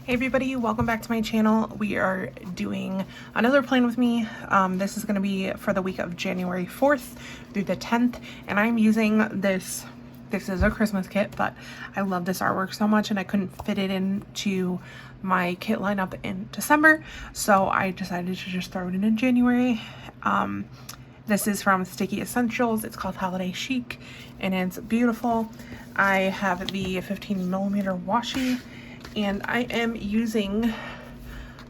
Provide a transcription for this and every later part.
Hey everybody, welcome back to my channel. We are doing another plan with me. This is going to be for the week of January 4th through the 10th, and I'm using this. This is a Christmas kit, but I love this artwork so much and I couldn't fit it into my kit lineup in December, so I decided to just throw it in January. This is from Sticky Essentials. It's called Holiday Chic and it's beautiful. I have the 15mm washi and I am using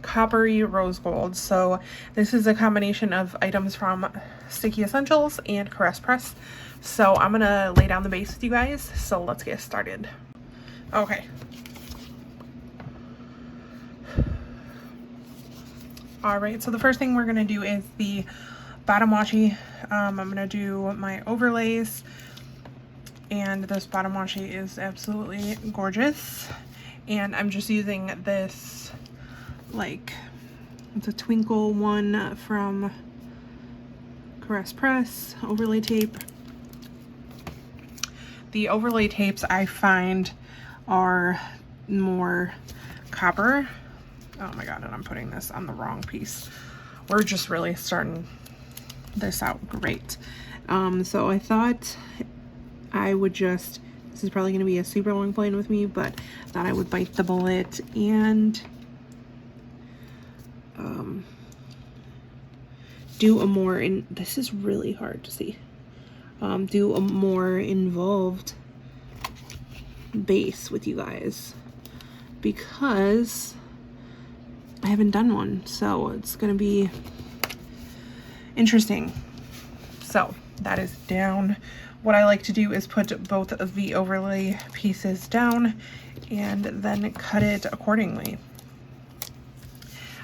coppery rose gold. So this is a combination of items from Sticky Essentials and Caress Press. So I'm gonna lay down the base with you guys. So let's get started. Okay. All right, so the first thing we're gonna do is the bottom washi. I'm gonna do my overlays, and this bottom washi is absolutely gorgeous. And I'm just using this, like, it's a twinkle one from Caress Press overlay tape. The overlay tapes I find are more copper. Oh my god, and I'm putting this on the wrong piece. We're just really starting this out great. So I thought I would just, this is probably going to be a super long plan with me, but I thought I would bite the bullet and do a more, this is really hard to see, do a more involved base with you guys because I haven't done one, so it's going to be interesting. So that is down. What I like to do is put both of the overlay pieces down and then cut it accordingly.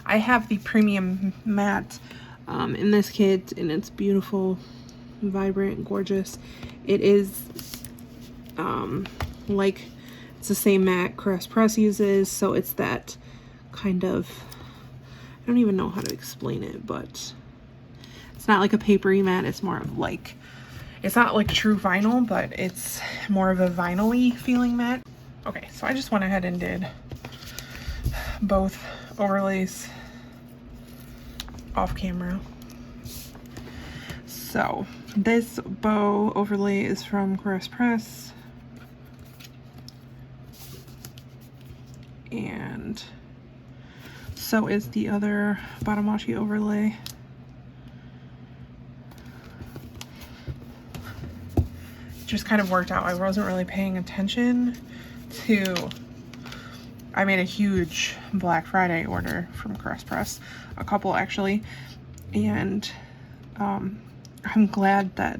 I have the premium matte in this kit and it's beautiful, vibrant, gorgeous. It is like it's the same matte Caress Press uses, so it's that kind of, I don't even know how to explain it, but it's not like a papery matte. It's more of like, it's not like true vinyl, but it's more of a vinyl-y feeling matte. Okay, so I just went ahead and did both overlays off camera. So this bow overlay is from Caress Press, and so is the other bottom washi overlay. Just kind of worked out. I wasn't really paying attention to, I made a huge Black Friday order from Caress Press, a couple actually, and I'm glad that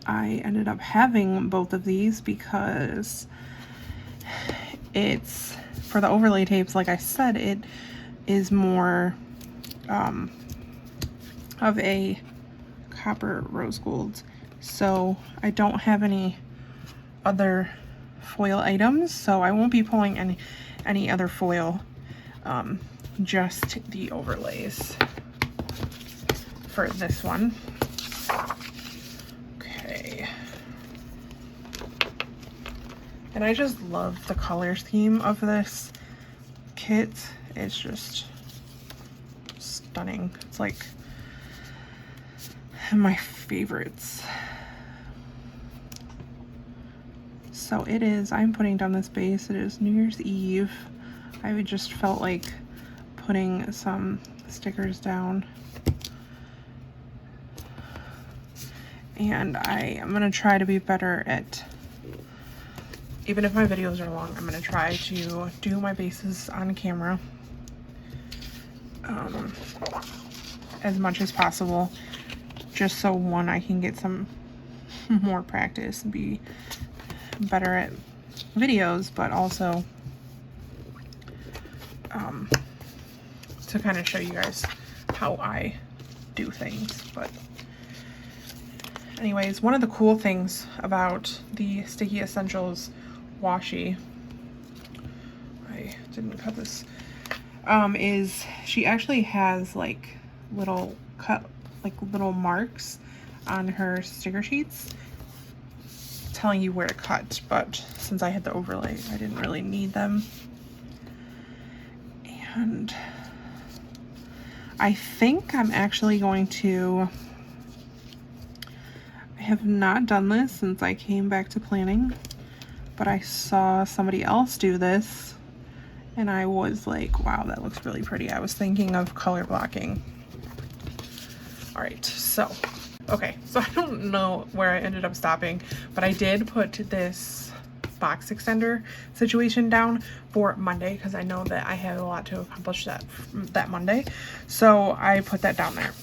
I ended up having both of these because it's, for the overlay tapes, like I said, it is more of a copper rose gold. So I don't have any other foil items, so I won't be pulling any other foil, just the overlays for this one. Okay. And I just love the color scheme of this kit. It's just stunning. It's like my favorites. So it is, I'm putting down this base. It is New Year's Eve. I just felt like putting some stickers down. And I am going to try to be better at, even if my videos are long, I'm going to try to do my bases on camera as much as possible. Just so, one, I can get some more practice and be better at videos, but also to kind of show you guys how I do things. But anyways, one of the cool things about the Sticky Essentials washi, I didn't cut this, is she actually has like little little marks on her sticker sheets telling you where to cut, but since I had the overlay, I didn't really need them. And I think I'm actually going to, I have not done this since I came back to planning, but I saw somebody else do this and I was like, wow, that looks really pretty. I was thinking of color blocking. All right, so, okay, so I don't know where I ended up stopping, but I did put this box extender situation down for Monday because I know that I had a lot to accomplish that Monday. So I put that down there.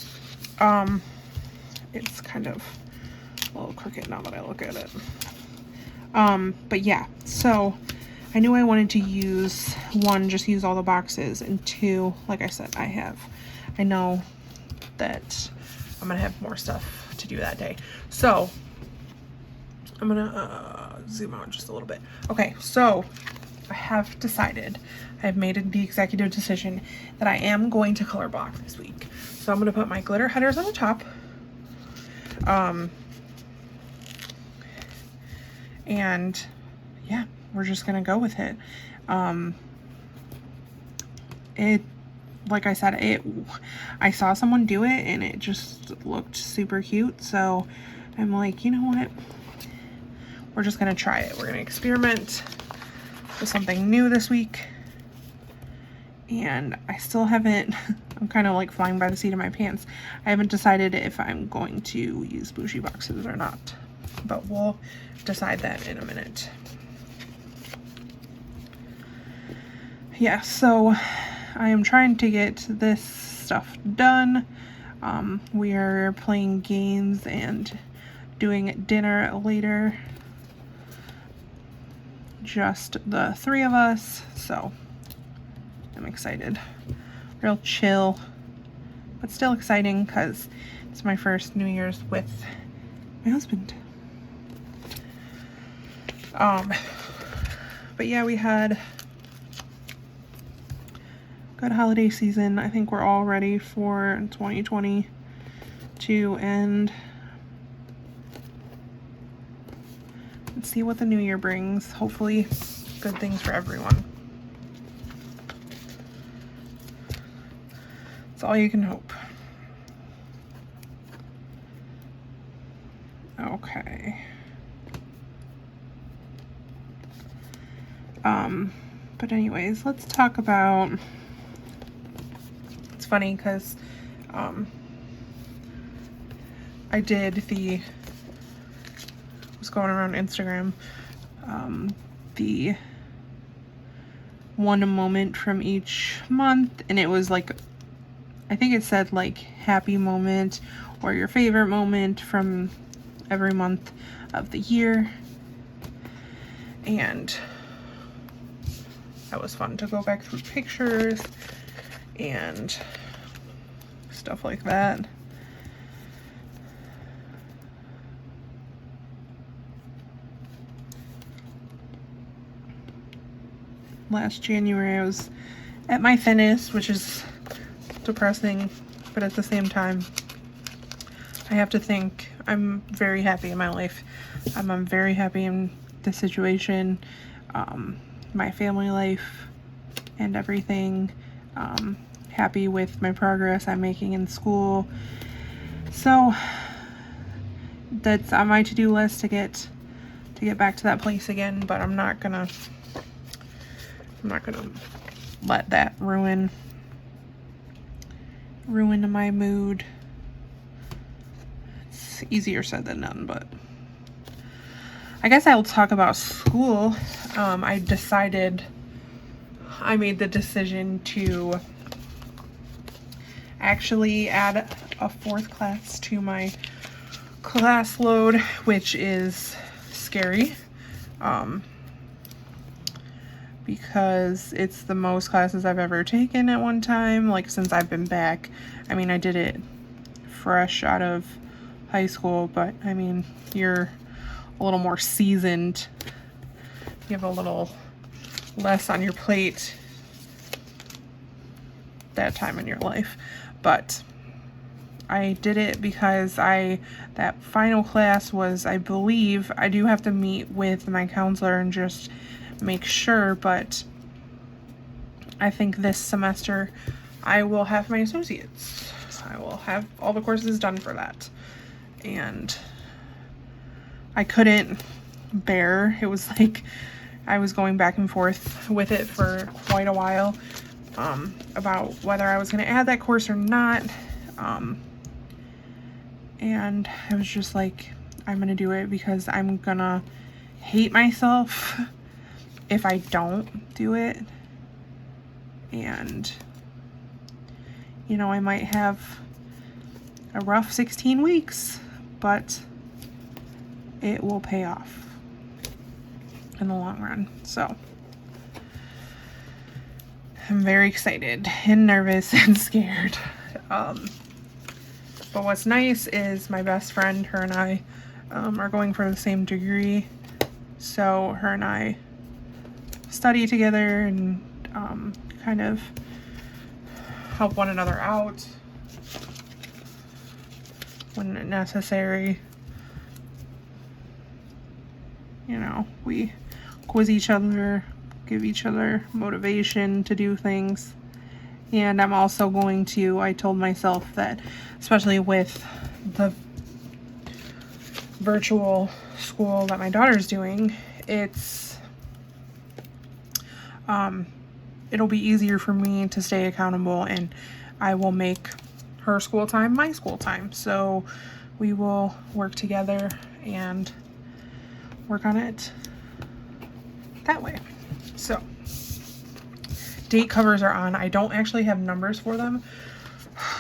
It's kind of a little crooked now that I look at it. But yeah, so I knew I wanted to use one, just use all the boxes, and two, like I said, I know that I'm gonna have more stuff to do that day. So I'm gonna zoom out just a little bit. Okay, so I have decided, I've made the executive decision that I am going to color block this week. So I'm gonna put my glitter headers on the top. And yeah, we're just gonna go with it. Like I said, I saw someone do it and it just looked super cute. So I'm like, you know what? We're just gonna try it. We're gonna experiment with something new this week. And I still haven't, I'm kind of like flying by the seat of my pants. I haven't decided if I'm going to use bougie boxes or not, but we'll decide that in a minute. Yeah, so I am trying to get this stuff done. We are playing games and doing dinner later. Just the three of us, so I'm excited. Real chill, but still exciting because it's my first New Year's with my husband. But yeah, we had good holiday season. I think we're all ready for 2020 to end. Let's see what the new year brings. Hopefully good things for everyone. It's all you can hope. Okay. But anyways, let's talk about, it's funny because I did was going around Instagram, the one moment from each month, and it was like, I think it said like happy moment or your favorite moment from every month of the year. And that was fun to go back through pictures and stuff like that. Last January I was at my thinnest, which is depressing, but at the same time I have to think I'm very happy in my life. I'm very happy in the situation, my family life and everything. Happy with my progress I'm making in school. So that's on my to-do list to get back to that place again, but I'm not gonna let that ruin my mood. It's easier said than done, but I guess I'll talk about school. I made the decision to actually add a fourth class to my class load, which is scary, because it's the most classes I've ever taken at one time, like since I've been back. I mean, I did it fresh out of high school, but I mean, you're a little more seasoned. You have a little less on your plate that time in your life. But I did it because that final class was, I believe, I do have to meet with my counselor and just make sure, but I think this semester I will have my associates. I will have all the courses done for that. And I couldn't bear, it was like I was going back and forth with it for quite a while about whether I was going to add that course or not. And I was just like, I'm going to do it because I'm going to hate myself if I don't do it. And, you know, I might have a rough 16 weeks, but it will pay off in the long run. So I'm very excited and nervous and scared. But what's nice is my best friend, her and I are going for the same degree. So her and I study together and kind of help one another out when necessary. You know, we quiz each other, give each other motivation to do things. And I'm also going to, I told myself that, especially with the virtual school that my daughter's doing, it'll be easier for me to stay accountable, and I will make her school time my school time. So we will work together and work on it that way. So date covers are on. I don't actually have numbers for them,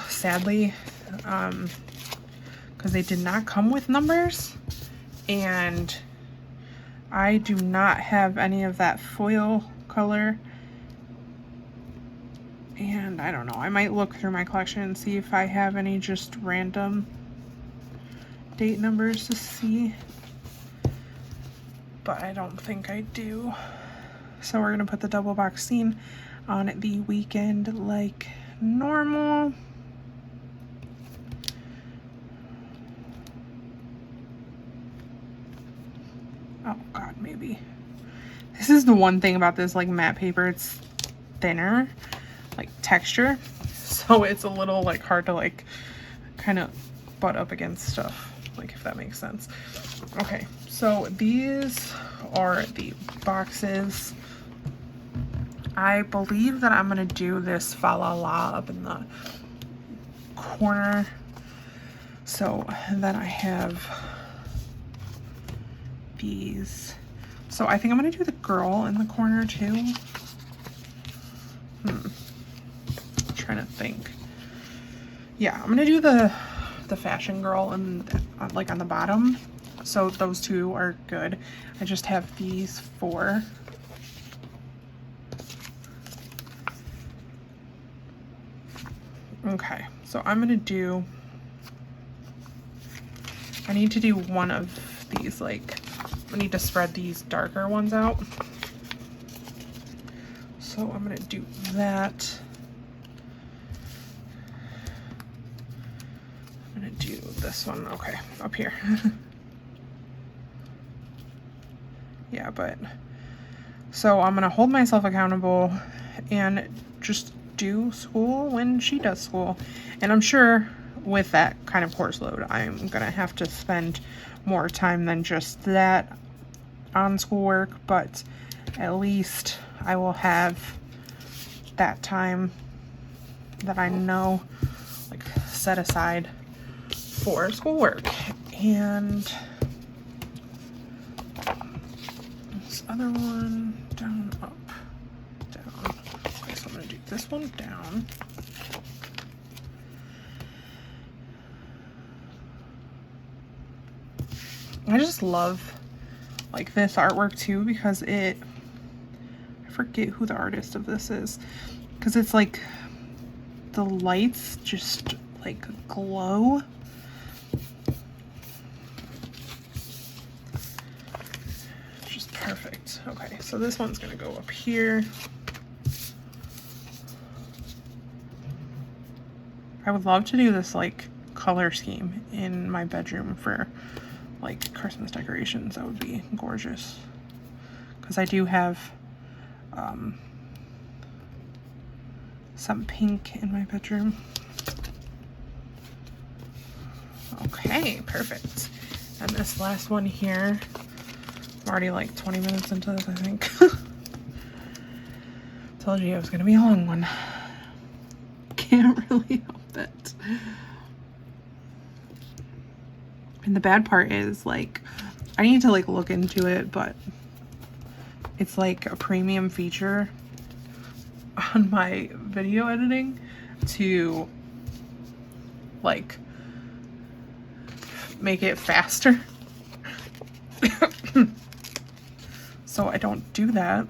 sadly, because they did not come with numbers, and I do not have any of that foil color. And I don't know, I might look through my collection and see if I have any just random date numbers to see, but I don't think I do. So we're gonna put the double box scene on the weekend like normal. Oh god, maybe. This is the one thing about this like matte paper, it's thinner, like texture, so it's a little like hard to like kind of butt up against stuff, like, if that makes sense. Okay, so these are the boxes. I believe that I'm gonna do this fa la la up in the corner. So then I have these. So I think I'm gonna do the girl in the corner too. Trying to think. Yeah, I'm gonna do the fashion girl and like on the bottom. So those two are good. I just have these four. Okay, so I'm gonna do, I need to do one of these, like, I need to spread these darker ones out. So I'm gonna do that. I'm gonna do this one, okay, up here. Yeah, but, so I'm gonna hold myself accountable and just do school when she does school. And I'm sure with that kind of course load, I'm gonna have to spend more time than just that on schoolwork, but at least I will have that time that I know, like, set aside for schoolwork. And this other one, down, up, down. Okay, so I'm gonna do this one down. I just love like this artwork too, because I forget who the artist of this is, because it's like the lights just like glow. Just perfect. Okay, so this one's gonna go up here. I would love to do this like color scheme in my bedroom for like Christmas decorations. That would be gorgeous. Because I do have some pink in my bedroom. Okay, perfect. And this last one here, I'm already like 20 minutes into this, I think. Told you it was gonna be a long one. Can't really help it. And the bad part is, like, I need to like look into it, but it's like a premium feature on my video editing to like make it faster. So I don't do that.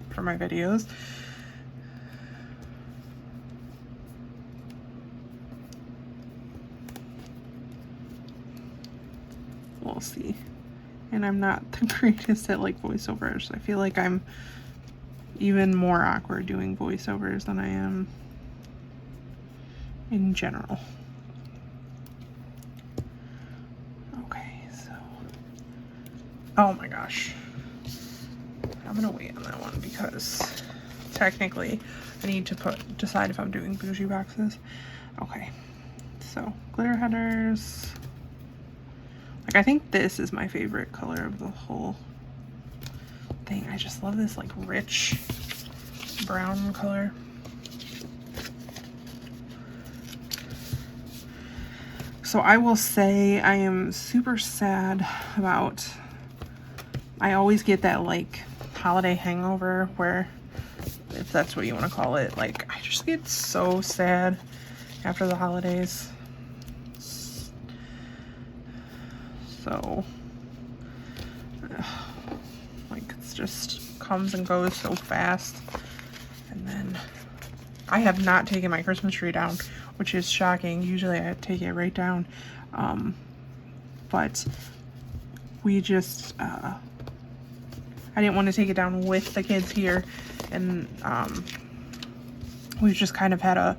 For my videos. We'll see. And I'm not the greatest at like voiceovers. I feel like I'm even more awkward doing voiceovers than I am in general. Okay, so oh my gosh. I'm gonna wait on that one because technically I need to decide if I'm doing bougie boxes. Okay, so glitter headers. Like, I think this is my favorite color of the whole thing. I just love this like rich brown color. So I will say I am super sad about, I always get that like holiday hangover, where, if that's what you want to call it, like I just get so sad after the holidays. So like it's just comes and goes so fast. And then I have not taken my Christmas tree down, which is shocking. Usually I take it right down, but we just I didn't want to take it down with the kids here, and we've just kind of had a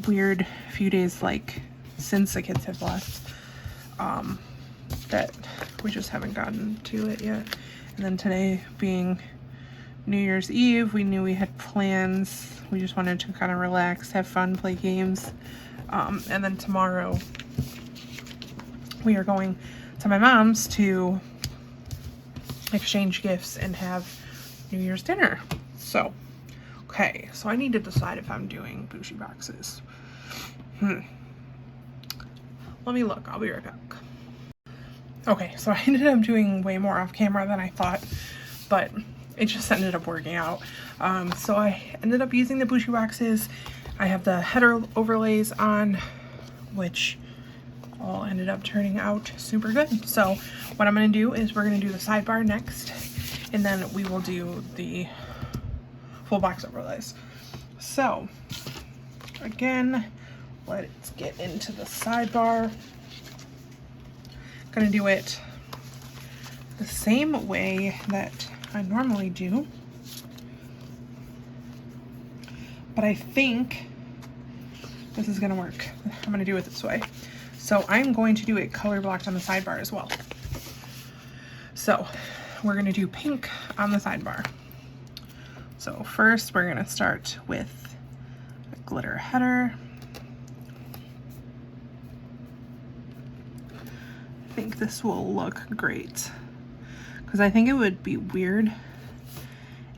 weird few days, like since the kids have left, that we just haven't gotten to it yet. And then today being New Year's Eve, we knew we had plans. We just wanted to kind of relax, have fun, play games, and then tomorrow we are going to my mom's to exchange gifts and have New Year's dinner. So, okay, so I need to decide if I'm doing bougie boxes. Let me look, I'll be right back. Okay, so I ended up doing way more off camera than I thought, but it just ended up working out. So I ended up using the bougie boxes. I have the header overlays on, which all ended up turning out super good. So what I'm going to do is we're going to do the sidebar next, and then we will do the full box overlays. So again, let's get into the sidebar. Going to do it the same way that I normally do, but I think this is going to work. I'm going to do it this way. So I'm going to do it color blocked on the sidebar as well. So we're going to do pink on the sidebar. So first we're going to start with a glitter header. I think this will look great, because I think it would be weird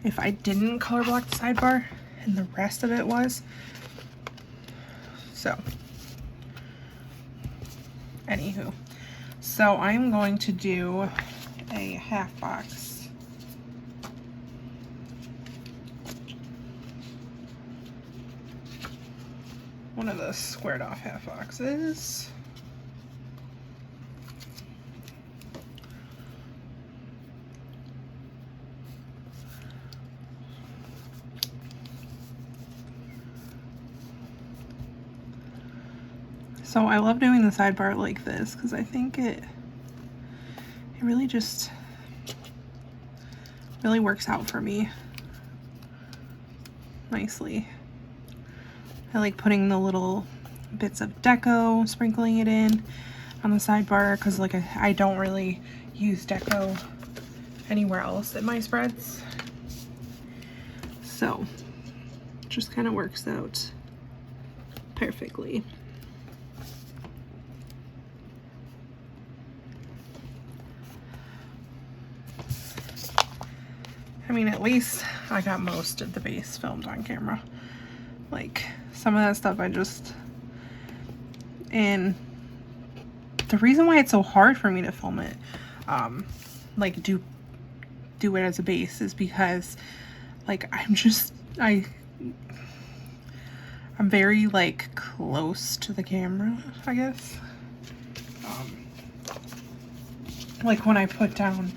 if I didn't color block the sidebar and the rest of it was. So anywho, so I'm going to do a half box. One of the squared off half boxes. So I love doing the sidebar like this because I think it really just really works out for me. nicely. I like putting the little bits of deco, sprinkling it in on the sidebar, because like I don't really use deco anywhere else in my spreads. So it just kind of works out perfectly. I mean, at least I got most of the base filmed on camera. Like, some of that stuff and the reason why it's so hard for me to film it, like do it as a base, is because like I'm very like close to the camera, I guess. Like when I put down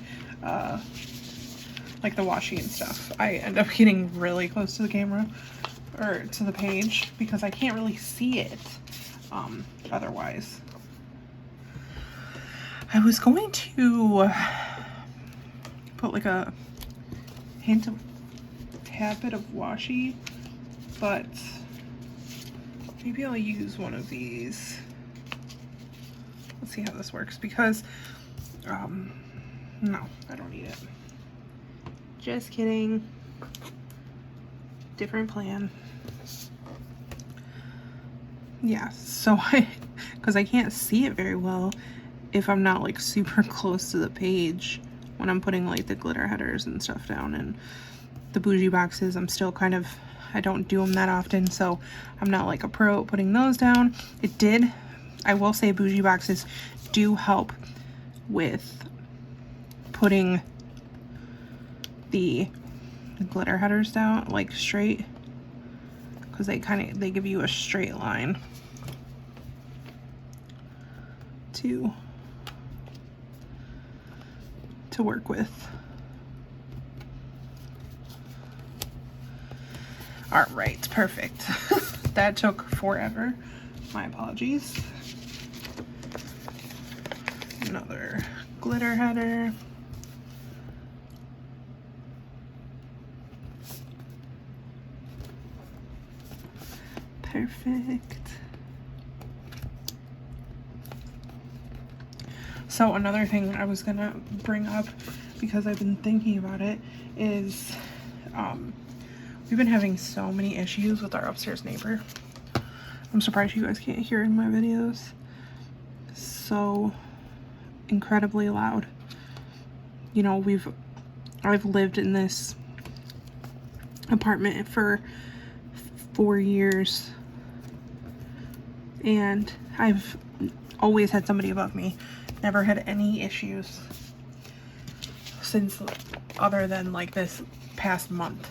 like the washi and stuff, I end up getting really close to the camera or to the page because I can't really see it otherwise. I was going to put like a hint of tad bit of washi, but maybe I'll use one of these. Let's see how this works, because no, I don't need it. Just kidding. Different plan. Yeah, so because I can't see it very well if I'm not like super close to the page when I'm putting like the glitter headers and stuff down. And the bougie boxes, I'm still kind of, I don't do them that often, so I'm not like a pro at putting those down. I will say bougie boxes do help with putting the glitter headers down like straight, because they give you a straight line to work with. All right, perfect. That took forever. My apologies. Another glitter header. Perfect. So another thing I was gonna bring up, because I've been thinking about it, is we've been having so many issues with our upstairs neighbor. I'm surprised you guys can't hear in my videos. So incredibly loud. You know, I've lived in this apartment for 4 years, and I've always had somebody above me. Never had any issues since, other than like this past month.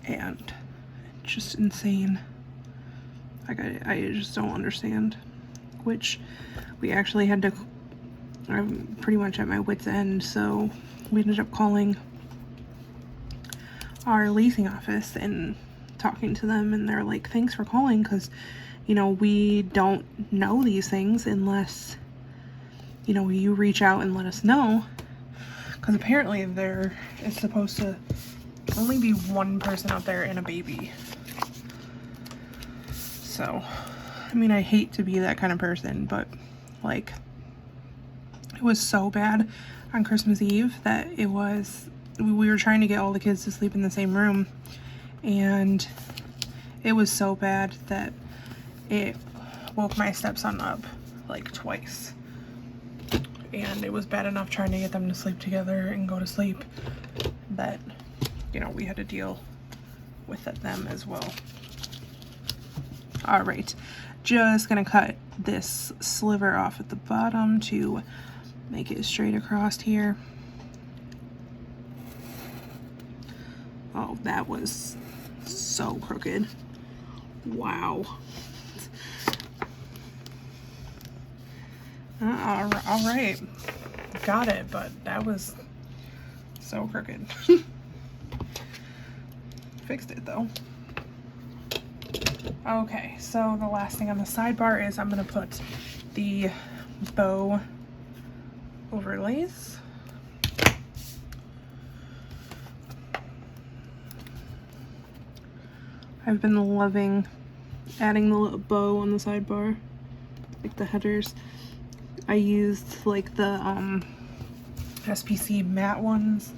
And it's just insane. Like I just don't understand. Which we actually had to, I'm pretty much at my wit's end, so we ended up calling our leasing office and talking to them, and they're like, thanks for calling, because you know, we don't know these things unless, you know, you reach out and let us know, because apparently there is supposed to only be one person out there and a baby. So I mean, I hate to be that kind of person, but like, it was so bad on Christmas Eve that we were trying to get all the kids to sleep in the same room, and it was so bad that it woke my stepson up like twice. And it was bad enough trying to get them to sleep together and go to sleep that, you know, we had to deal with them as well. All right, just gonna cut this sliver off at the bottom to make it straight across here. Oh, that was so crooked. Wow. All right, got it, but that was so crooked. Fixed it though. Okay, so the last thing on the sidebar is I'm gonna put the bow overlays. I've been loving adding the little bow on the sidebar, like the headers. I used like the SPC matte ones.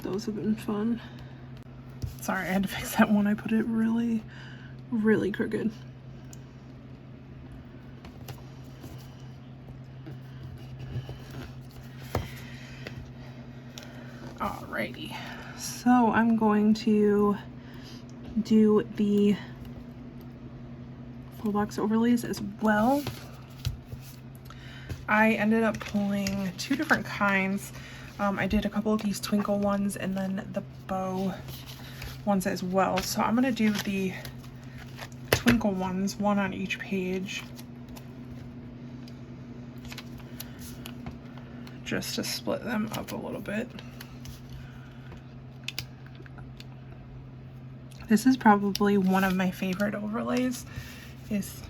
Those have been fun. Sorry, I had to fix that one. I put it really, really crooked. Alrighty, so I'm going to do the full box overlays as well. I ended up pulling two different kinds. I did a couple of these twinkle ones and then the bow ones as well. So I'm gonna do the twinkle ones, one on each page, just to split them up a little bit. This is probably one of my favorite overlays, is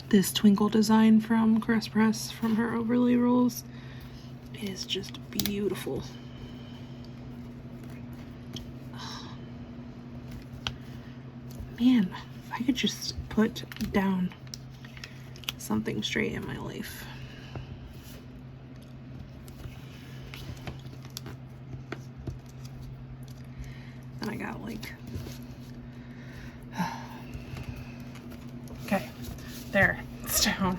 this twinkle design from Crest Press from her overlay rolls. It is just beautiful. Oh. Man, if I could just put down something straight in my life. And I got like, okay, there, it's down.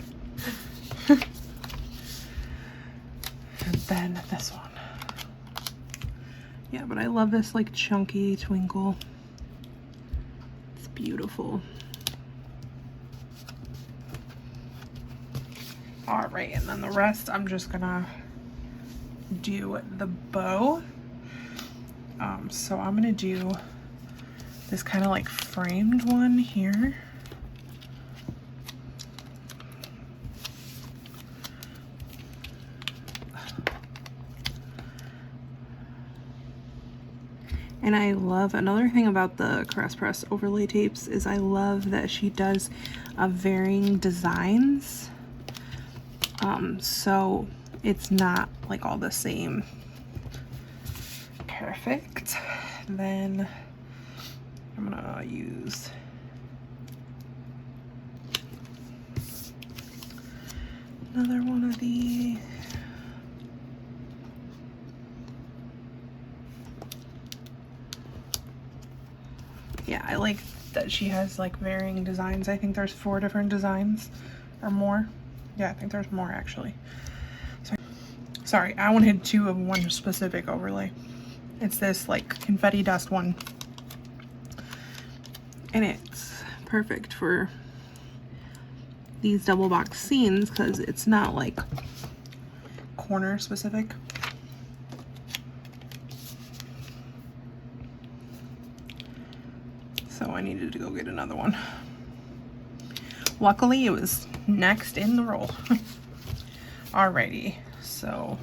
And then this one. Yeah, but I love this like chunky twinkle. It's beautiful. All right, and then the rest I'm just gonna do the bow. So I'm gonna do this kind of like framed one here. And I love, another thing about the Crest Press overlay tapes is I love that she does varying designs. So it's not like all the same. Perfect. Then I'm gonna use another one of these. Yeah, I like that she has like varying designs. I think there's 4 different designs or more. Yeah, I think there's more actually. Sorry, I wanted 2 of one specific overlay. It's this like confetti dust one. And it's perfect for these double box scenes because it's not like corner specific. So I needed to go get another one. Luckily it was next in the roll. Alrighty, so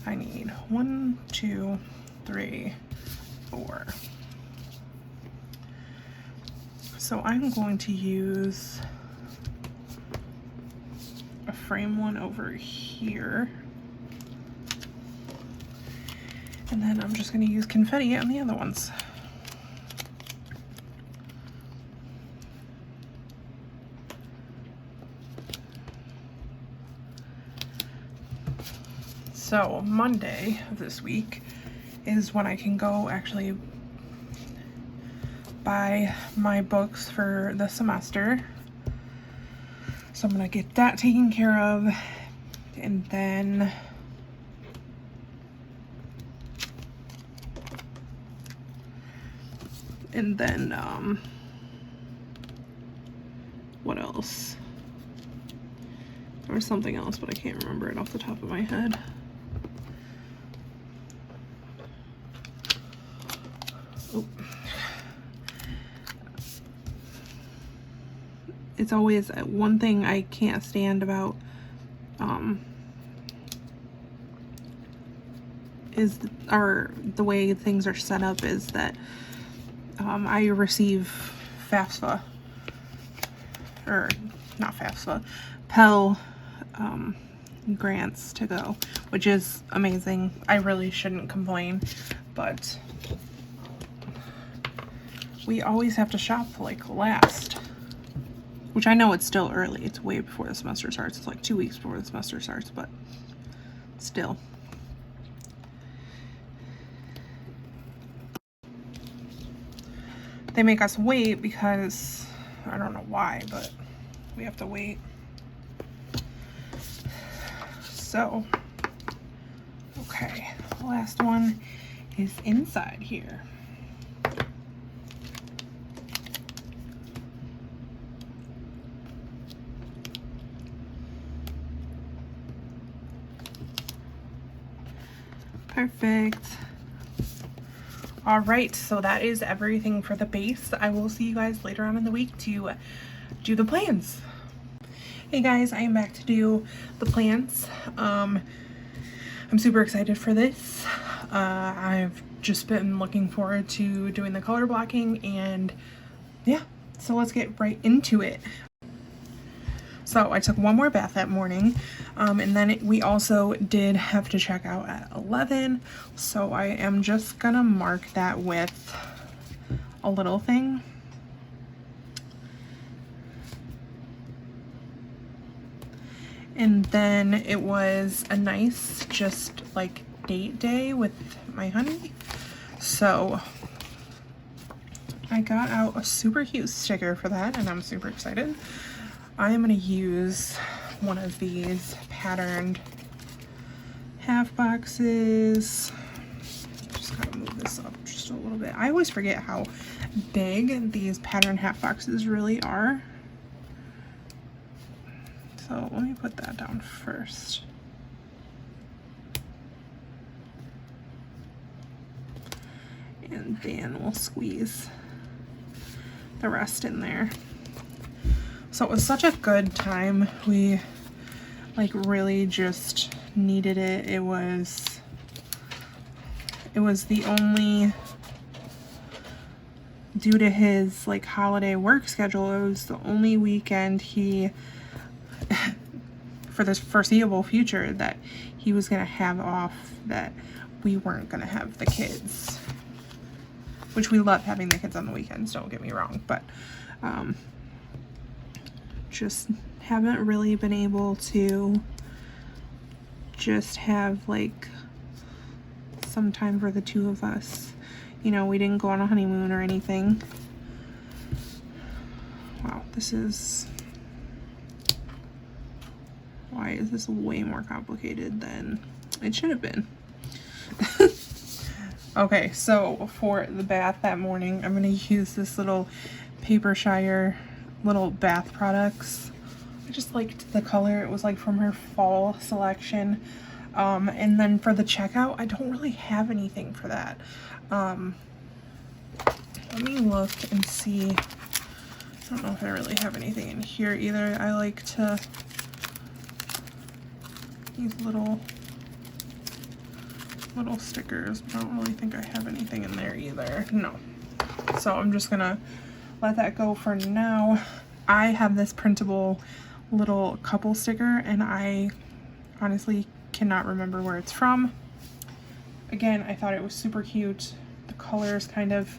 I need 1, 2, 3, 4. So I'm going to use a frame one over here. And then I'm just going to use confetti on the other ones. So Monday of this week is when I can go actually buy my books for the semester. So I'm gonna get that taken care of, and then what else? There was something else, but I can't remember it off the top of my head. Oh. It's always one thing I can't stand about is the way things are set up is that I receive FAFSA, or not FAFSA, Pell grants to go, which is amazing. I really shouldn't complain, but we always have to shop like last. Which I know it's still early. It's way before the semester starts. It's like 2 weeks before the semester starts, but still. They make us wait because I don't know why, but we have to wait. So, okay, the last one is inside here. Perfect. All right, so that is everything for the base. I will see you guys later on in the week to do the plans. Hey guys, I am back to do the plans. I'm super excited for this. I've just been looking forward to doing the color blocking, and yeah, so let's get right into it. So I took one more bath that morning, and then we also did have to check out at 11, so I am just gonna mark that with a little thing. And then it was a nice just like date day with my honey, so I got out a super cute sticker for that, and I'm super excited. I am going to use one of these patterned half boxes. Just gotta move this up just a little bit. I always forget how big these patterned half boxes really are. So let me put that down first. And then we'll squeeze the rest in there. So it was such a good time. We like really just needed it. It was the only, due to his like holiday work schedule, it was the only weekend he for this foreseeable future that he was gonna have off, that we weren't gonna have the kids, which we love having the kids on the weekends, don't get me wrong, but just haven't really been able to just have like some time for the two of us. You know, we didn't go on a honeymoon or anything. Wow, this is, why is this way more complicated than it should have been? Okay, so for the bath that morning, I'm gonna use this little Paper Shire little bath products. I just liked the color. It was like from her fall selection. And then for the checkout, I don't really have anything for that. Let me look and see. I don't know if I really have anything in here either. I like to use little stickers, but I don't really think I have anything in there either. No. So I'm just gonna let that go for now. I have this printable little couple sticker, and I honestly cannot remember where it's from. Again, I thought it was super cute. The colors kind of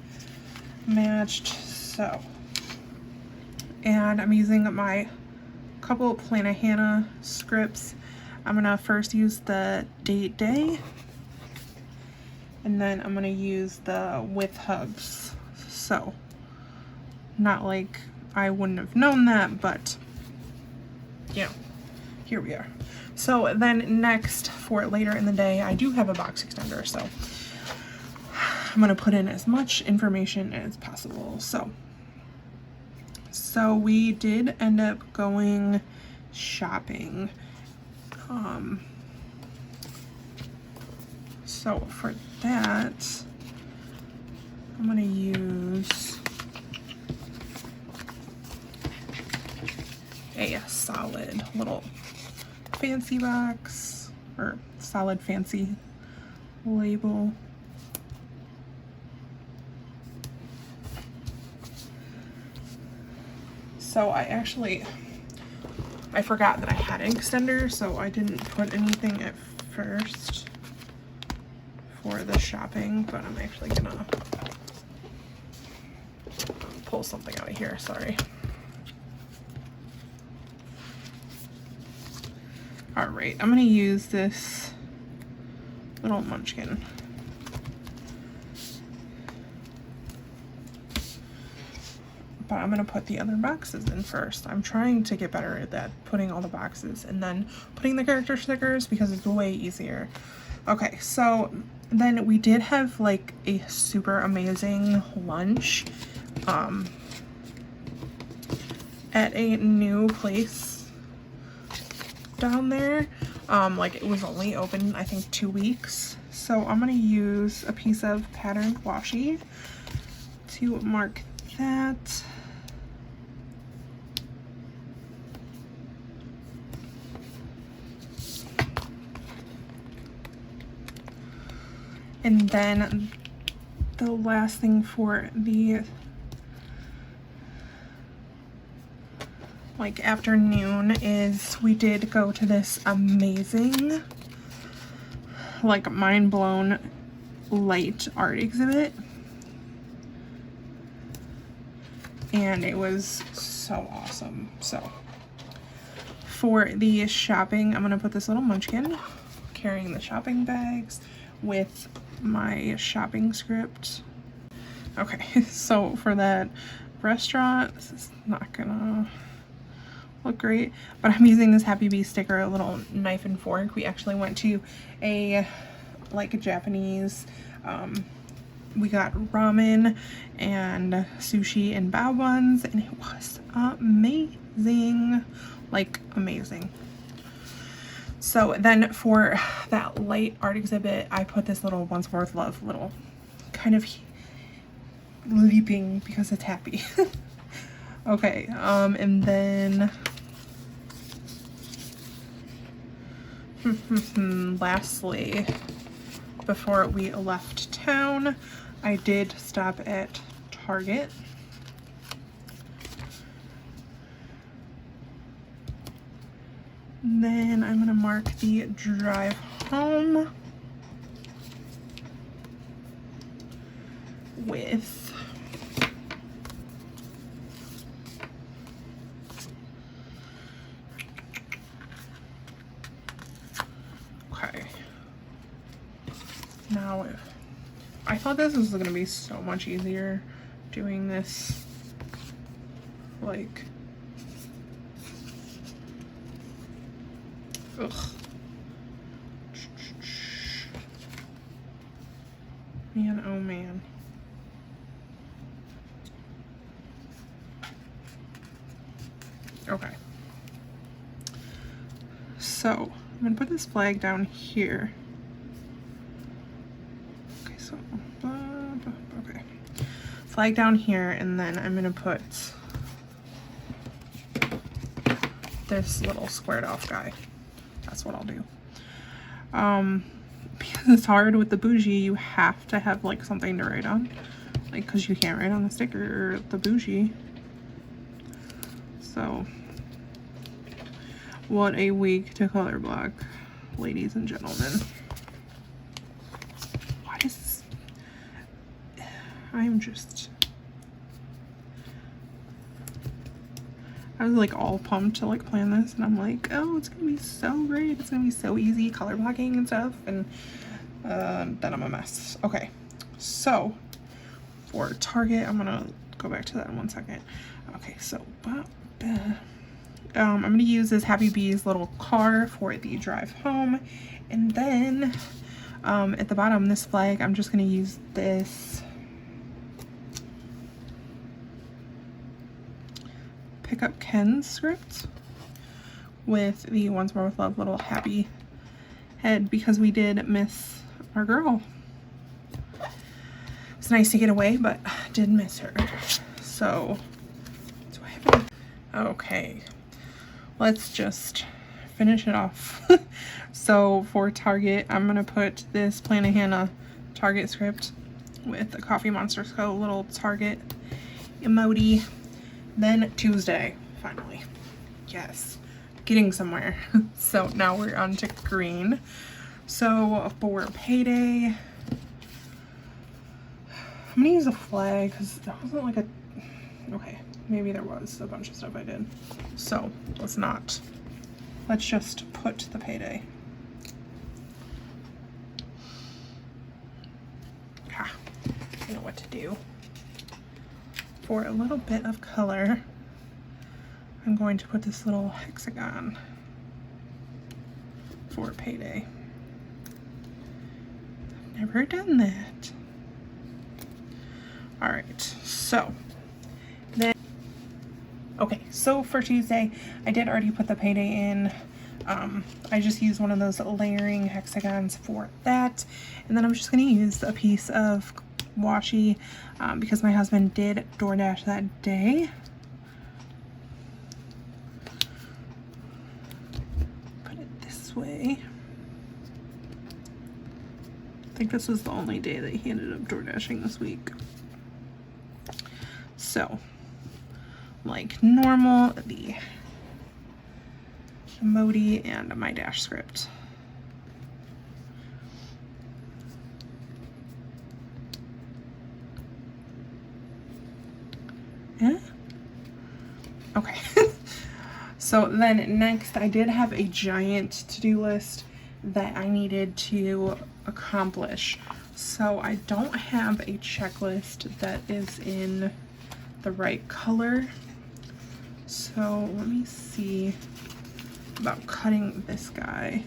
matched, so. And I'm using my couple Plannahannah scripts. I'm gonna first use the date day, and then I'm gonna use the with hugs. So, not like I wouldn't have known that, but you know, here we are. So then next, for later in the day, I do have a box extender, so I'm gonna put in as much information as possible. So we did end up going shopping. So for that, I'm gonna use a solid little fancy box, or solid fancy label. So I forgot that I had an extender, so I didn't put anything at first for the shopping, but I'm actually gonna pull something out of here, sorry. Alright, I'm gonna use this little munchkin. But I'm gonna put the other boxes in first. I'm trying to get better at that, putting all the boxes and then putting the character stickers because it's way easier. Okay, so then we did have like a super amazing lunch at a new place down there. Like it was only open I think 2 weeks. So I'm gonna use a piece of patterned washi to mark that. And then the last thing for the like afternoon is we did go to this amazing like mind blown light art exhibit, and it was so awesome. So for the shopping, I'm gonna put this little munchkin carrying the shopping bags with my shopping script. Okay, so for that restaurant, this is not gonna look great, but I'm using this Happy Bee sticker, a little knife and fork. We actually went to a like a Japanese, we got ramen and sushi and bao buns, and it was amazing, like amazing. So then for that light art exhibit, I put this little Once More with Love little kind of leaping because it's happy. Okay, and then lastly, before we left town, I did stop at Target. And then I'm gonna mark the drive home with okay. Now I thought this was gonna be so much easier doing this like ugh. Man, oh man. Okay. So, I'm gonna put this flag down here. Okay, so, okay. Flag down here, and then I'm gonna put this little squared off guy. That's what I'll do. Because it's hard with the bougie, you have to have like something to write on, like because you can't write on the sticker or the bougie. So what a week to color block, ladies and gentlemen. What is I'm just I was like all pumped to like plan this, and I'm like, oh, it's gonna be so great, it's gonna be so easy color blocking and stuff, and then I'm a mess. Okay, so for Target, I'm gonna go back to that in 1 second. Okay, so I'm gonna use this Happy Bee's little car for the drive home, and then at the bottom, this flag, I'm just gonna use this Pick Up Ken's script with the Once More with Love little happy head, because we did miss our girl. It's nice to get away, but did miss her. So do I have any? Okay, let's just finish it off. So for Target, I'm gonna put this Plan a Hannah Target script with the Coffee Monsters Co. little Target emoji. Then Tuesday, finally. Yes, getting somewhere. So now we're on to green. So for payday, I'm gonna use a flag because there wasn't like a, okay, maybe there was a bunch of stuff I did. So let's not, let's just put the payday. Ah, I know what to do. For a little bit of color, I'm going to put this little hexagon for payday. I've never done that. All right, so then, okay, so for Tuesday, I did already put the payday in. I just used one of those layering hexagons for that. And then I'm just gonna use a piece of washi because my husband did DoorDash that day. Put it this way. I think this was the only day that he ended up DoorDashing this week. So, like normal, the emoji and my dash script. Yeah? Okay. So then next, I did have a giant to-do list that I needed to accomplish. So I don't have a checklist that is in the right color. So let me see about cutting this guy.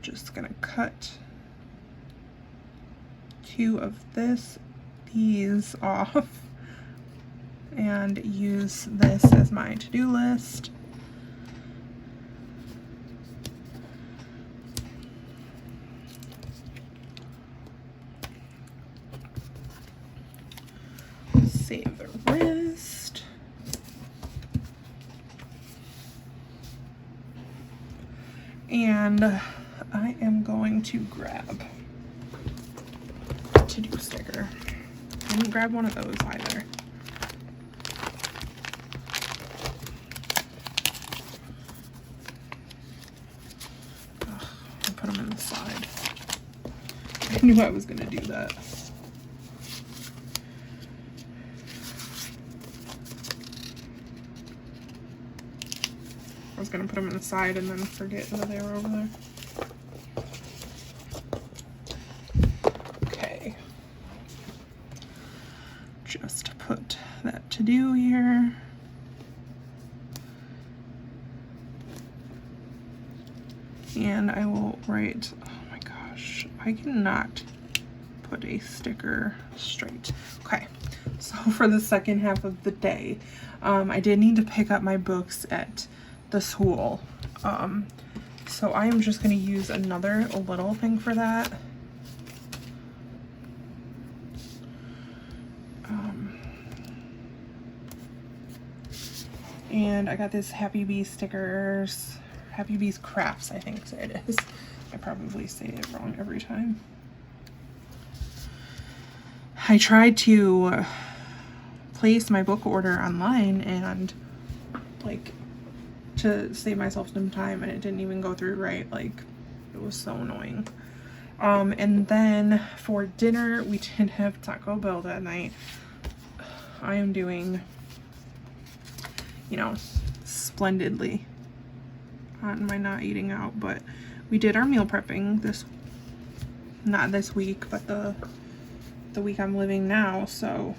Just gonna cut 2 of these off and use this as my to-do list. Save the wrist. And I am going to grab a to-do sticker. I didn't grab one of those either. Ugh, I'll put them in the side. I knew I was gonna do that. I was gonna put them in the side and then forget that they were over there. Okay. Just put that to do here. And I will write, oh my gosh, I cannot put a sticker straight. Okay, so for the second half of the day, I did need to pick up my books at the school. So I am just going to use another little thing for that. And I got this Happy Bee stickers, Happy Bees Crafts, I think it is. I probably say it wrong every time. I tried to place my book order online and like to save myself some time, and it didn't even go through right. Like, it was so annoying. And then for dinner, we did have Taco Bell that night. I am doing, you know, splendidly on my not eating out, but we did our meal prepping not this week, but the week I'm living now. So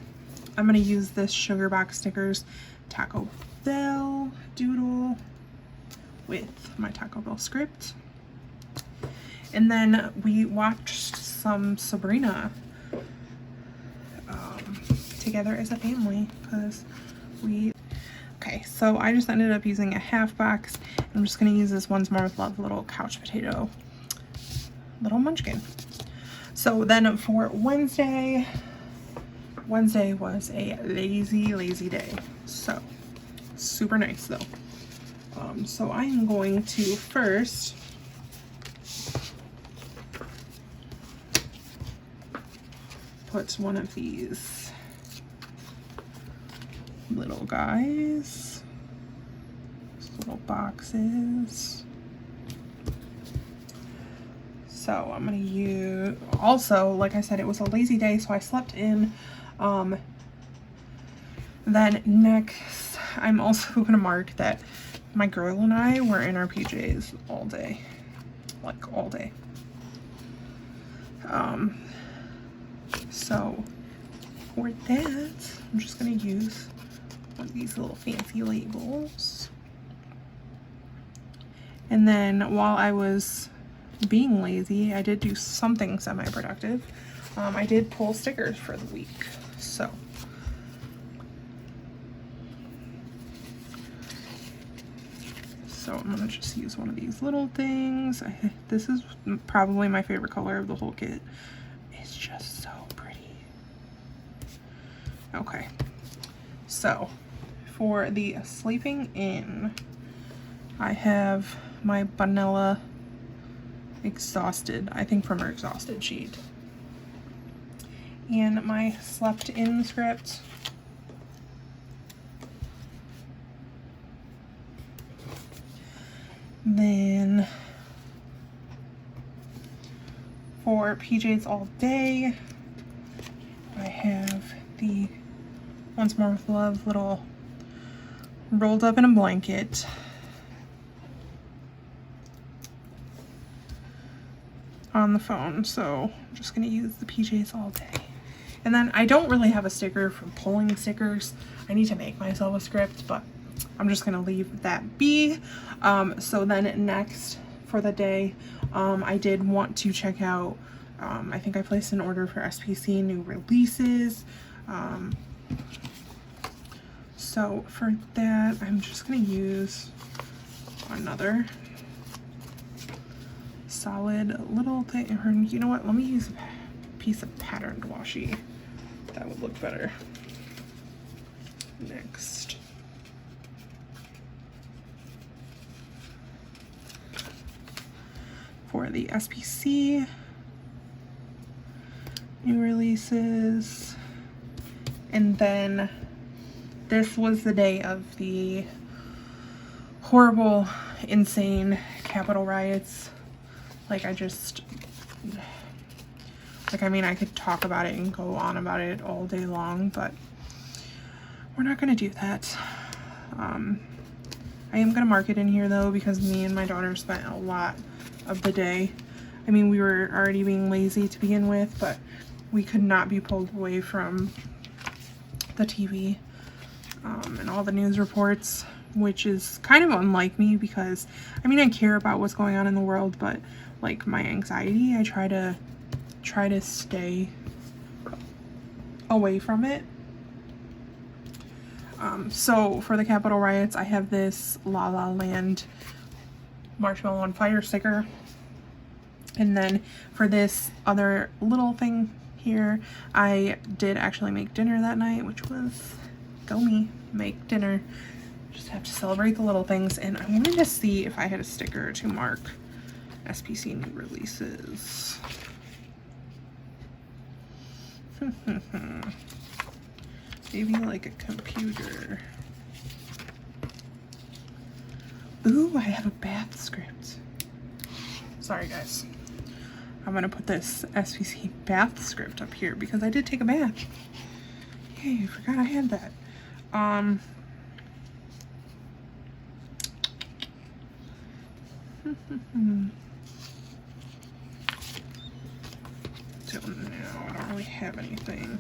I'm gonna use this Sugar Box Stickers Taco Bell doodle with my Taco Bell script. And then we watched some Sabrina together as a family because okay, so I just ended up using a half box. I'm just gonna use this Once More with Love little couch potato little munchkin. So then for Wednesday was a lazy day. So super nice though. So I am going to first put one of these little guys, these little boxes. So I'm gonna use, also, like I said, it was a lazy day, so I slept in. Then next, I'm also gonna mark that my girl and I were in our PJs all day, like all day. So for that, I'm just gonna use one of these little fancy labels. And then while I was being lazy, I did do something semi-productive. I did pull stickers for the week. So I'm gonna just use one of these little things. This is probably my favorite color of the whole kit. It's just so pretty. Okay, so for the sleeping in, I have my vanilla exhausted, I think from her exhausted sheet, and my slept in script. Then for PJs all day, I have the Once More with Love little rolled up in a blanket. On the phone, so I'm just gonna use the PJs all day. And then I don't really have a sticker for pulling stickers. I need to make myself a script, but I'm just gonna leave that be. So then next for the day, I did want to check out, I think I placed an order for SPC new releases. So for that, I'm just gonna use another solid little thing, or you know what, let me use a piece of patterned washi. That would look better. Next, for the SPC new releases, and then this was the day of the horrible, insane Capitol riots. Like, I mean, I could talk about it and go on about it all day long, but we're not gonna do that. I am gonna mark it in here though, because me and my daughter spent a lot of the day. I mean, we were already being lazy to begin with, but we could not be pulled away from the TV and all the news reports, which is kind of unlike me, because I mean, I care about what's going on in the world, but like my anxiety, I try to stay away from it. So for the Capitol riots, I have this La La Land Marshmallow on Fire sticker. And then for this other little thing here, I did actually make dinner that night, which was, go me, make dinner. Just have to celebrate the little things. And I wanted to see if I had a sticker to mark SPC new releases. Maybe like a computer. Ooh, I have a bath script. Sorry guys. I'm gonna put this SPC bath script up here because I did take a bath. Yay, I forgot I had that. Till now, I don't really have anything.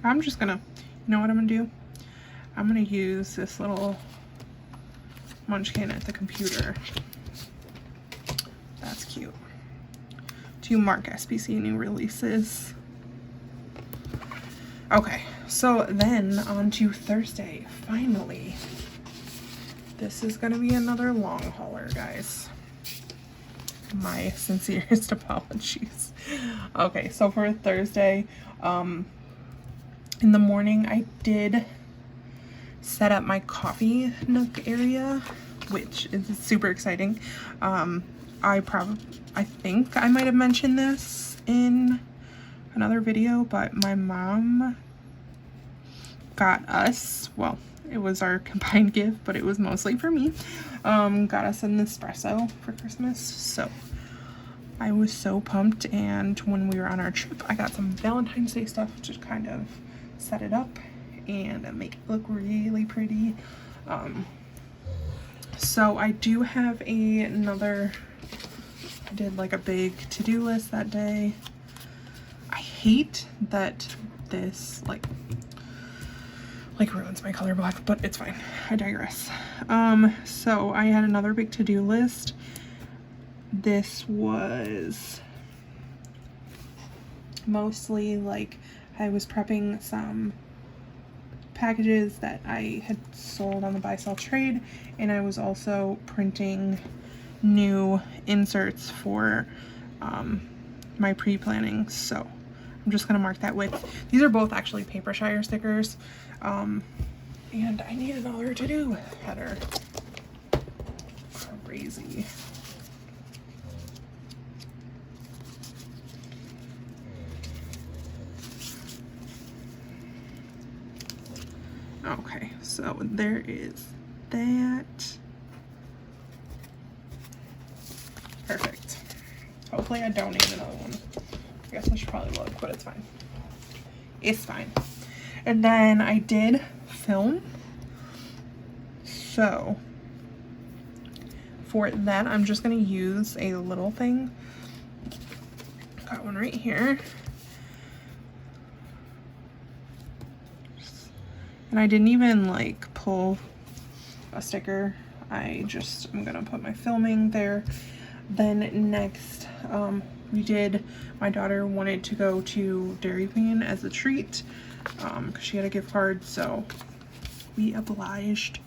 I'm just gonna, you know what I'm gonna do? I'm gonna use this little munchkin at the computer. That's cute. To mark SPC new releases. Okay, so then on to Thursday, finally. This is gonna be another long hauler, guys. My sincerest apologies. Okay, so for Thursday, in the morning, I did set up my coffee nook area, which is super exciting. I think I might have mentioned this in another video, but my mom got us, well, It was our combined gift, but it was mostly for me. Got us an espresso for Christmas, so I was so pumped. And when we were on our trip, I got some Valentine's Day stuff to kind of set it up and make it look really pretty. So I do have another, I did like a big to-do list that day. I hate that this like ruins my color block, but it's fine. I digress. So I had another big to-do list. This was mostly like I was prepping some packages that I had sold on the buy sell trade, and I was also printing new inserts for my pre-planning. So I'm just gonna mark that with, these are both actually paper shire stickers, and I need another to-do header. Crazy. Okay, so there is that. Perfect. Hopefully I don't need another one. I guess I should probably look, but it's fine. It's fine. And then I did film. So for that, I'm just gonna use a little thing. Got one right here. And I didn't even like pull a sticker. I'm gonna put my filming there. Then next, my daughter wanted to go to Dairy Queen as a treat, because she had a gift card, so we obliged.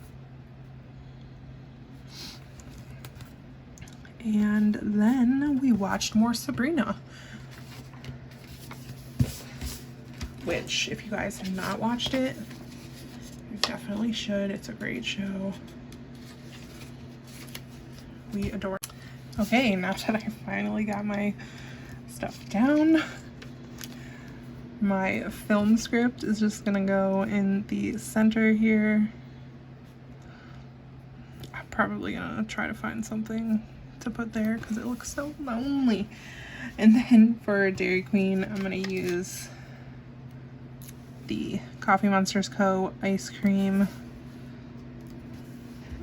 And then we watched more Sabrina, which if you guys have not watched it, you definitely should. It's a great show. We adore it. Okay, now that I finally got my stuff down, my film script is just gonna go in the center here. I'm probably gonna try to find something to put there because it looks so lonely. And then for Dairy Queen, I'm gonna use the Coffee Monsters Co. ice cream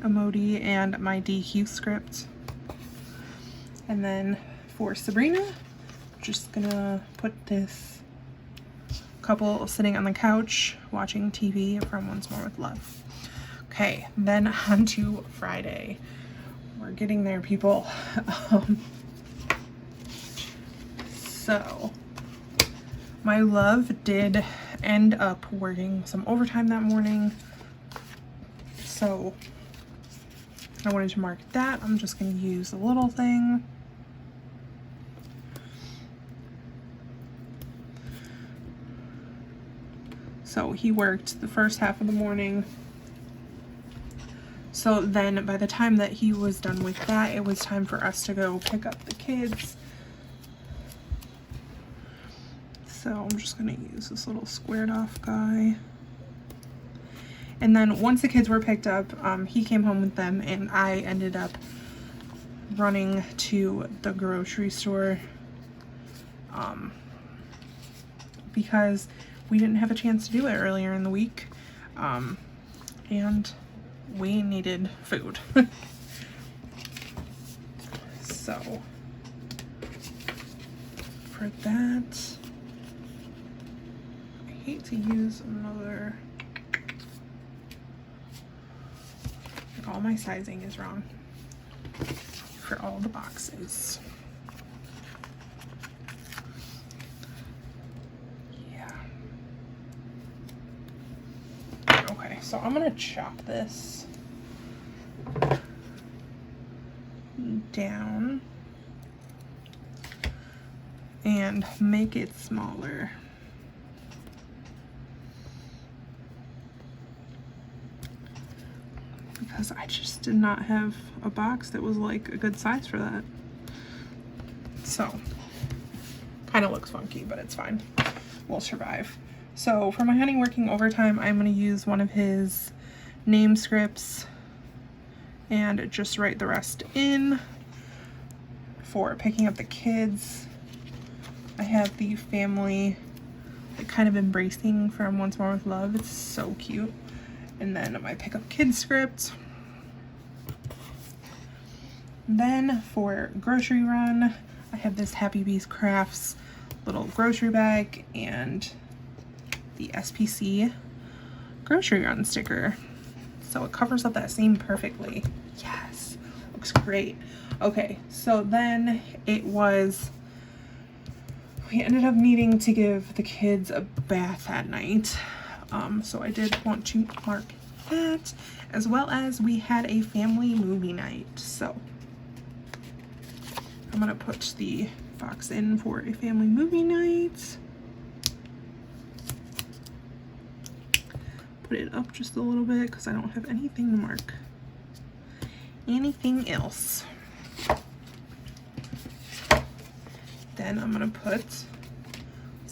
emoji and my DQ script. And then for Sabrina, I'm just gonna put this couple sitting on the couch watching TV from Once More with Love. Okay, then on to Friday. We're getting there, people. So my love did end up working some overtime that morning, so I wanted to mark that. I'm just going to use a little thing. So he worked the first half of the morning. So then by the time that he was done with that, it was time for us to go pick up the kids. So I'm just gonna use this little squared off guy. And then once the kids were picked up, he came home with them, and I ended up running to the grocery store because we didn't have a chance to do it earlier in the week, and we needed food. So for that, I hate to use another, like all my sizing is wrong for all the boxes. Yeah. Okay, so I'm gonna chop this down and make it smaller. Because I just did not have a box that was like a good size for that. So, kind of looks funky, but it's fine. We'll survive. So for my honey working overtime, I'm going to use one of his name scripts and just write the rest in. For picking up the kids, I have the family like kind of embracing from Once More with Love. It's so cute. And then my pick up kids script. Then for grocery run, I have this Happy Bees Crafts little grocery bag and the SPC grocery run sticker. So it covers up that seam perfectly. Yes, looks great. Okay, so then we ended up needing to give the kids a bath at night. So I did want to mark that, as well as we had a family movie night. So I'm gonna put the box in for a family movie night. Put it up just a little bit because I don't have anything to mark anything else. Then I'm gonna put this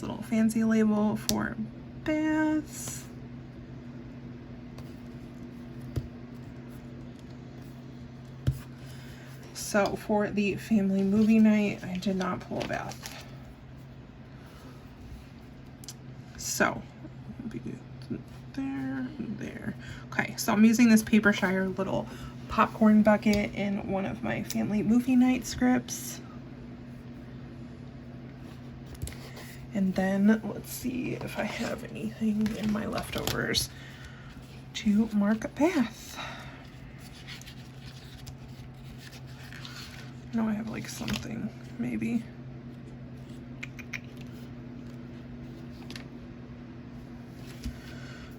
little fancy label for baths. So for the family movie night, I did not pull a bath. So there. Okay, so I'm using this Paper Shire little popcorn bucket in one of my family movie night scripts. And then let's see if I have anything in my leftovers to mark a bath. No, I have like something, maybe.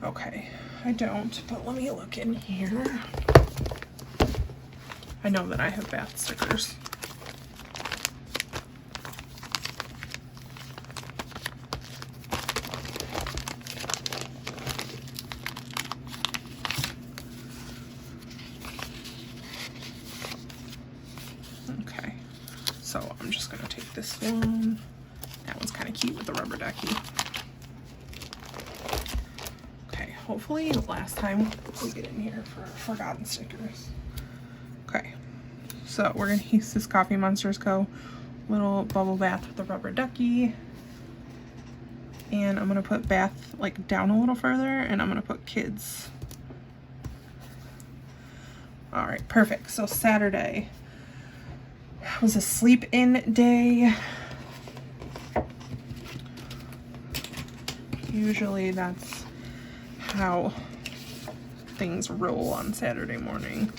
Okay, I don't, but let me look in here. I know that I have bath stickers. Okay, so I'm just gonna take this one. That one's kind of cute with the rubber ducky. Okay, hopefully last time we get in here for forgotten stickers. Okay, so we're gonna use this Coffee Monsters Co. little bubble bath with the rubber ducky. And I'm gonna put bath like down a little further, and I'm gonna put kids. All right, perfect. So Saturday was a sleep-in day. Usually that's how things roll on Saturday morning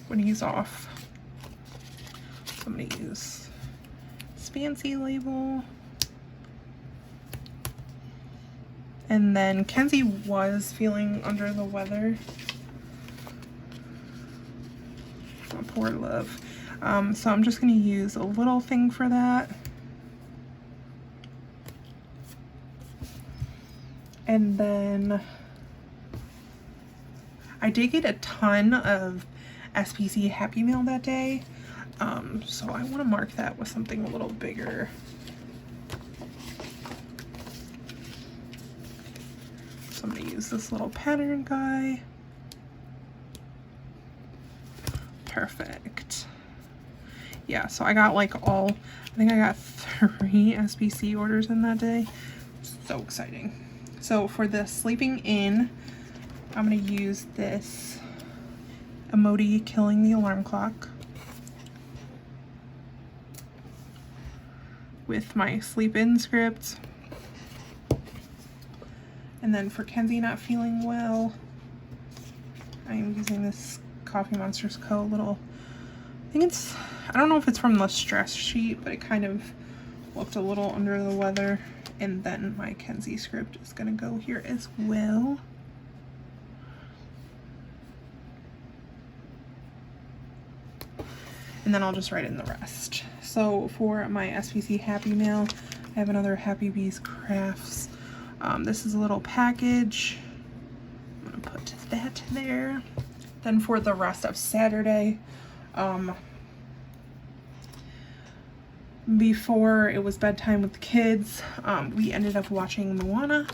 when he's off. So I'm gonna use this fancy label. And then Kenzie was feeling under the weather. Oh, poor love. So I'm just gonna use a little thing for that. And then I did get a ton of SPC Happy Meal that day. So I want to mark that with something a little bigger. So I'm going to use this little pattern guy. Perfect. Yeah, so I got like I think I got 3 SPC orders in that day. So exciting. So for the sleeping in, I'm going to use this emoji killing the alarm clock with my sleep in script. And then for Kenzie not feeling well, I am using this Coffee Monsters Co. little, I don't know if it's from the stress sheet, but it kind of looked a little under the weather. And then my Kenzie script is gonna go here as well. And then I'll just write in the rest. So for my SPC Happy Mail, I have another Happy Bees Crafts. This is a little package. I'm gonna put that there. Then for the rest of Saturday, before it was bedtime with the kids, we ended up watching Moana,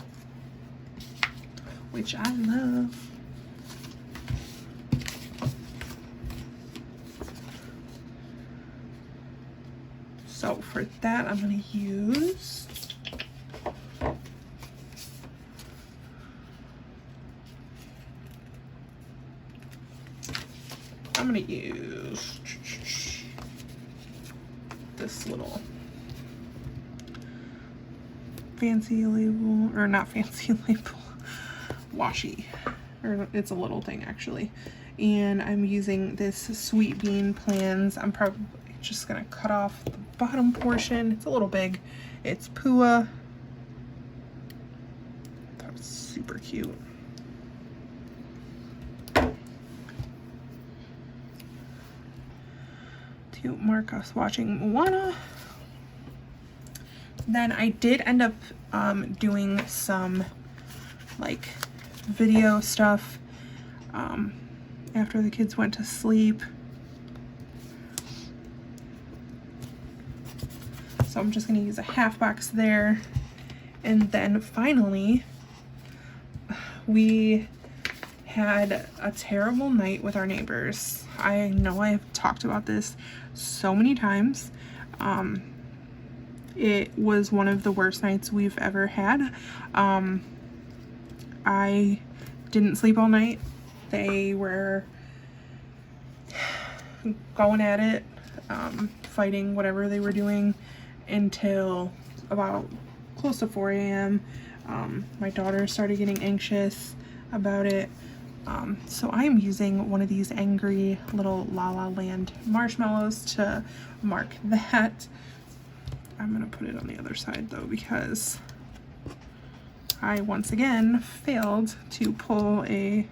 which I love. So for that, I'm going to use this little fancy label, or not fancy label, washi, or it's a little thing actually. And I'm using this Sweet Bean Plans. I'm probably just gonna cut off the bottom portion. It's a little big. It's Pua. That's super cute. To mark us watching Moana. Then I did end up doing some like video stuff after the kids went to sleep. So I'm just going to use a half box there. And then finally, we had a terrible night with our neighbors. I know I've talked about this so many times. It was one of the worst nights we've ever had. I didn't sleep all night. They were going at it, fighting whatever they were doing until about close to 4 a.m. My daughter started getting anxious about it. So I'm using one of these angry little La La Land marshmallows to mark that. I'm gonna put it on the other side though, because I once again failed to pull a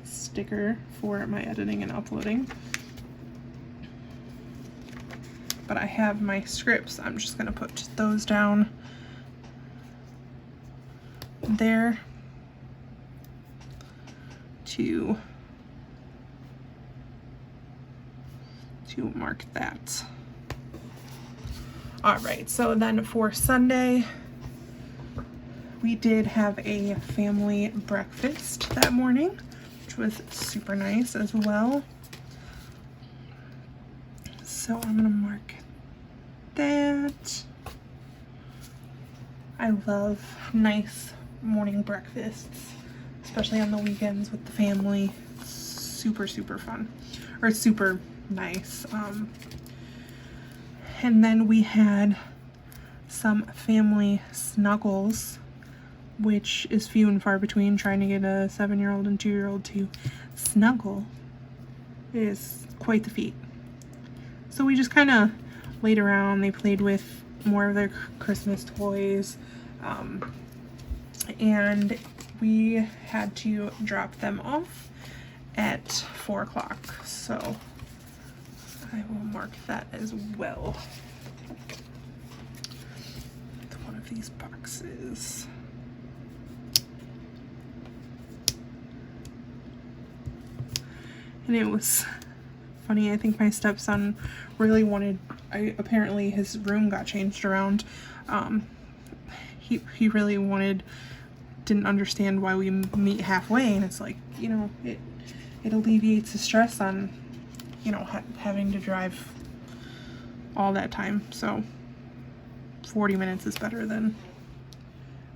sticker for my editing and uploading. But I have my scripts. I'm just gonna put those down there to mark that. All right, so then for Sunday, we did have a family breakfast that morning, which was super nice as well. So I'm gonna mark that. I love nice morning breakfasts, especially on the weekends with the family. Super, super fun, or super nice. And then we had some family snuggles, which is few and far between. Trying to get a 7-year-old and 2-year-old to snuggle is quite the feat. So we just kind of laid around. They played with more of their Christmas toys, and we had to drop them off at 4 o'clock. So I will mark that as well with one of these boxes. And it was funny. I think my stepson really wanted, apparently his room got changed around. He really wanted, didn't understand why we meet halfway, and it's like, you know, it alleviates the stress on, you know, having to drive all that time. So 40 minutes is better than an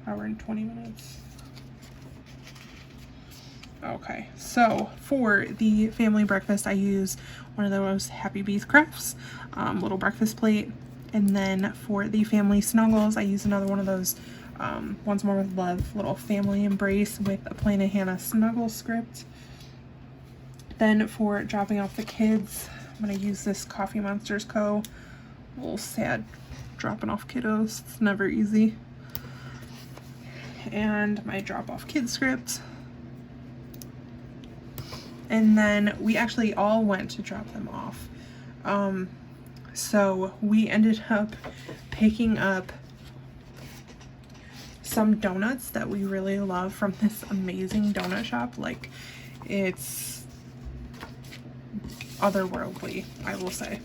hour and 20 minutes. Okay, so for the family breakfast, I use one of those Happy Bees Crafts little breakfast plate. And then for the family snuggles, I use another one of those Once More with Love little family embrace with a Plain and Hannah snuggle script. Then for dropping off the kids, I'm going to use this Coffee Monsters Co. A little sad dropping off kiddos. It's never easy. And my drop off kid script. And then we actually all went to drop them off. So we ended up picking up some donuts that we really love from this amazing donut shop. Like, it's otherworldly, I will say.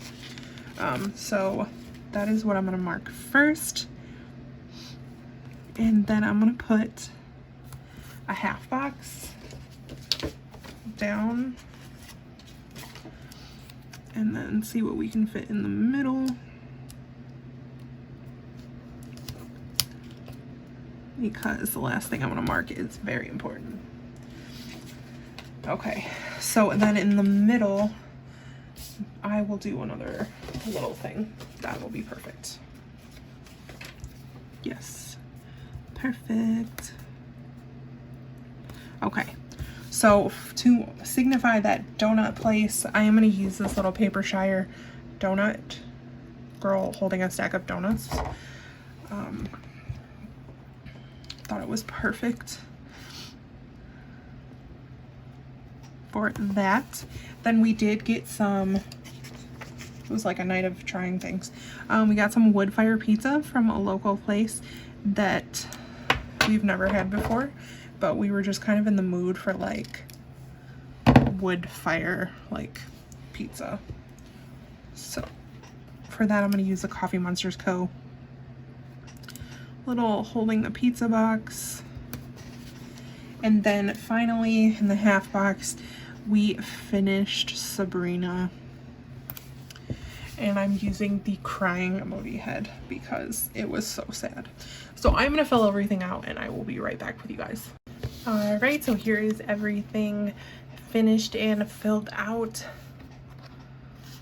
So that is what I'm gonna mark first. And then I'm gonna put a half box down and then see what we can fit in the middle. Because the last thing I want to mark is very important. Okay, so then in the middle, I will do another little thing. That will be perfect. Yes, perfect. Okay, so to signify that donut place, I am going to use this little paper shire donut girl holding a stack of donuts. Thought it was perfect for that. Then we did get some, it was like a night of trying things. We got some wood fire pizza from a local place that we've never had before, but we were just kind of in the mood for like wood fire like pizza. So for that I'm going to use the Coffee Monsters Co. little holding the pizza box. And then finally in the half box we finished Sabrina, and I'm using the crying emoji head because it was so sad. So I'm gonna fill everything out and I will be right back with you guys. Alright, so here is everything finished and filled out.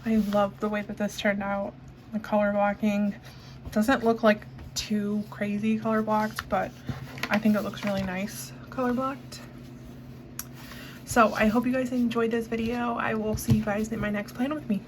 I love the way that this turned out. The color blocking doesn't look like too crazy color blocked, but I think it looks really nice color blocked. So I hope you guys enjoyed this video. I will see you guys in my next plan with me.